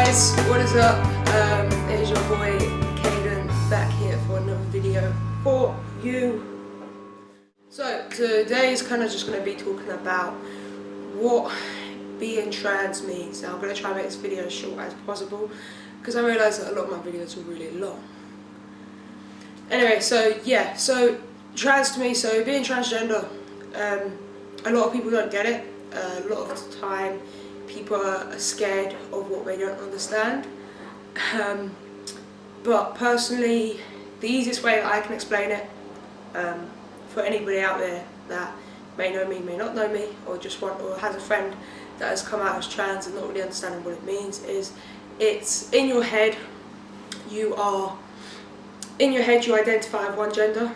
guys, what is up? It is your boy Caden back here for another video for you. So today is kind of just going to be talking about what being trans means. Now I'm going to try and make this video as short as possible because I realise that a lot of my videos are really long. Anyway, so yeah, so trans to me, so being transgender, a lot of people don't get it. A lot of the time people are scared of what they don't understand. But personally, the easiest way that I can explain it, for anybody out there that may know me, may not know me, or just want, or has a friend that has come out as trans and not really understanding what it means, is it's in your head. You identify with one gender,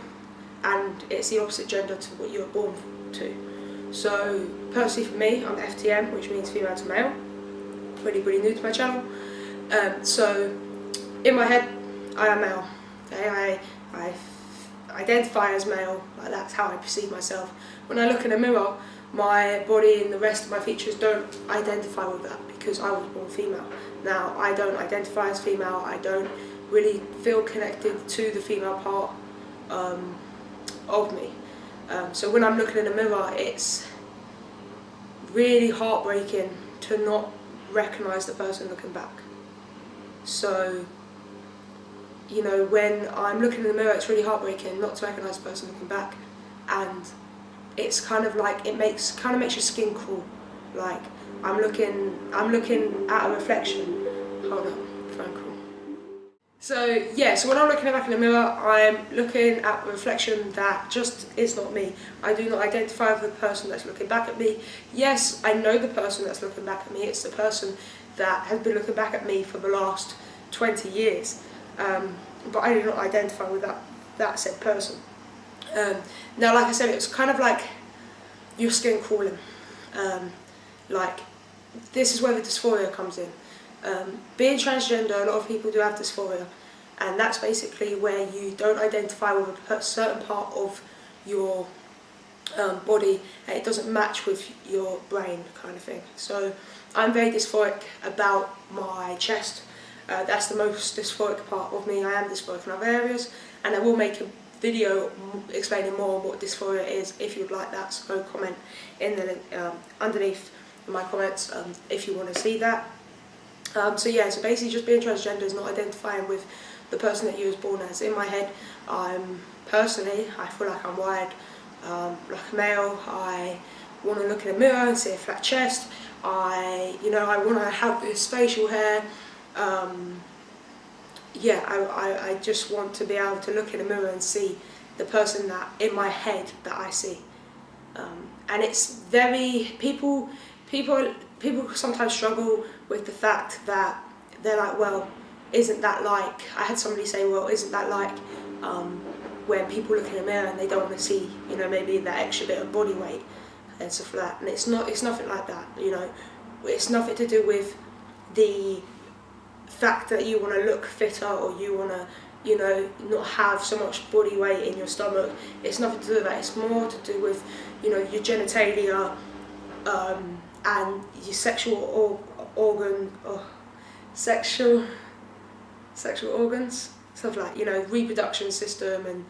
and it's the opposite gender to what you were born to. So personally for me, I'm FTM, which means female to male, for anybody new to my channel. So in my head, I am male. Okay? I identify as male, like that's how I perceive myself. When I look in a mirror, my body and the rest of my features don't identify with that because I was born female. Now I don't identify as female, I don't really feel connected to the female part of me. So when I'm looking in the mirror, it's really heartbreaking to not recognise the person looking back. So, you know, when I'm looking in the mirror, it's really heartbreaking not to recognise the person looking back, and it's kind of like it makes your skin crawl. Like I'm looking at a reflection. Hold on, phone call. So yeah, so when I'm looking back in the mirror, I'm looking at a reflection that just is not me. I do not identify with the person that's looking back at me. Yes, I know the person that's looking back at me. It's the person that has been looking back at me for the last 20 years. But I do not identify with that said person. Now, like I said, it's kind of like your skin crawling. Like, this is where the dysphoria comes in. Being transgender, a lot of people do have dysphoria, and that's basically where you don't identify with a certain part of your body, and it doesn't match with your brain, kind of thing. So I'm very dysphoric about my chest. That's the most dysphoric part of me. I am dysphoric in other areas, and I will make a video explaining more on what dysphoria is if you'd like that. So comment in the link underneath in my comments if you want to see that. So yeah, so basically just being transgender is not identifying with the person that you was born as. In my head, I feel like I'm wired like a male. I want to look in a mirror and see a flat chest. I want to have this facial hair. Yeah, I just want to be able to look in a mirror and see the person that in my head that I see. And it's very people sometimes struggle with the fact that they're like, well, isn't that like, I had somebody say, well, isn't that like when people look in a mirror and they don't want to see, you know, maybe that extra bit of body weight and stuff like that. And it's nothing like that, you know. It's nothing to do with the fact that you want to look fitter or you want to, you know, not have so much body weight in your stomach. It's nothing to do with that. It's more to do with, you know, your genitalia, and your sexual sexual organs, stuff like, you know, reproduction system, and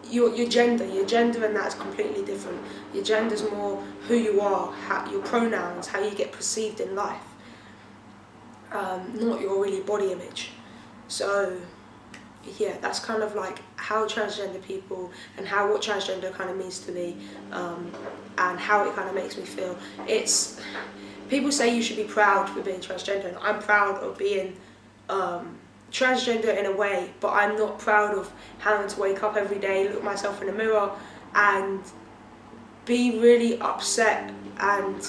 your gender, and that's completely different. Your gender's more who you are, your pronouns, how you get perceived in life, not your really body image. So yeah, that's kind of like how transgender people and what transgender kind of means to me, and how it kind of makes me feel. It's, people say you should be proud for being transgender, and I'm proud of being transgender in a way, but I'm not proud of having to wake up every day, look myself in the mirror and be really upset and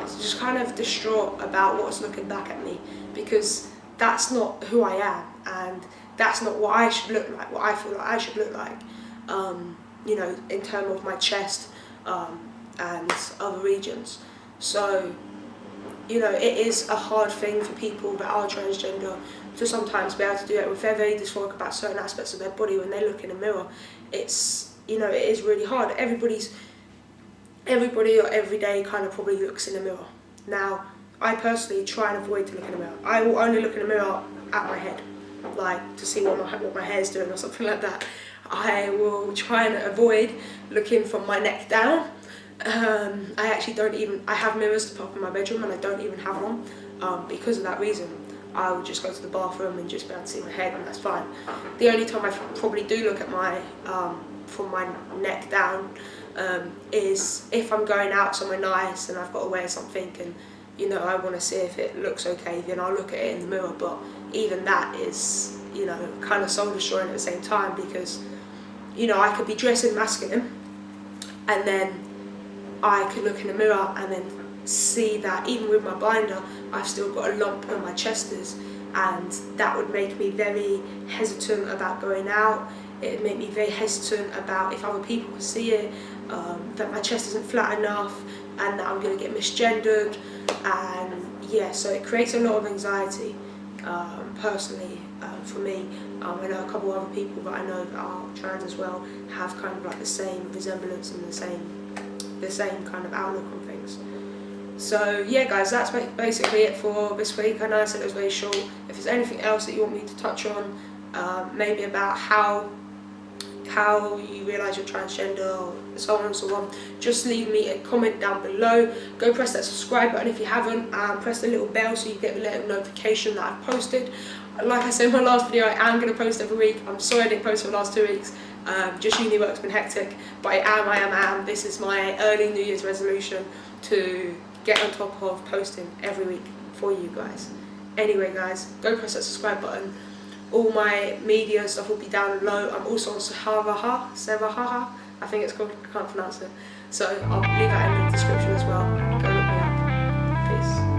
just kind of distraught about what's looking back at me, because that's not who I am, and that's not what I should look like, what I feel like I should look like, you know, in terms of my chest and other regions. So, you know, it is a hard thing for people that are transgender to sometimes be able to do it. If they're very dysphoric about certain aspects of their body when they look in a mirror, it's, you know, it is really hard. Everybody or every day kind of probably looks in a mirror. Now, I personally try and avoid to look in the mirror. I will only look in the mirror at my head, like to see what my hair's doing or something like that. I will try and avoid looking from my neck down. I actually don't even, I have mirrors to pop in my bedroom and I don't even have one because of that reason. I would just go to the bathroom and just be able to see my head, and that's fine. The only time I probably do look at my from my neck down is if I'm going out somewhere nice and I've got to wear something and you know I want to see if it looks okay, then I'll look at it in the mirror. But even that is, you know, kind of soul destroying at the same time, because you know I could be dressing masculine and then I could look in the mirror and then see that even with my binder I've still got a lump where my chest is, and that would make me very hesitant about going out. It would make me very hesitant about if other people could see it, that my chest isn't flat enough and that I'm going to get misgendered, and yeah, so it creates a lot of anxiety personally for me. I know a couple of other people that I know that are trans as well have kind of like the same resemblance and the same kind of outlook on things. So yeah guys, that's basically it for this week. I know I said it was very short. If there's anything else that you want me to touch on, maybe about how you realise you're transgender or so on and so on, just leave me a comment down below. Go press that subscribe button if you haven't, and press the little bell so you get the little notification that I've posted. Like I said in my last video, I am going to post every week. I'm sorry I didn't post for the last 2 weeks. Just uni work's been hectic, but I am. This is my early New Year's resolution to get on top of posting every week for you guys. Anyway guys, go press that subscribe button. All my media and stuff will be down below. I'm also on sarahah, I think it's called, I can't pronounce it. So I'll leave that in the description as well. Go look me up. Peace.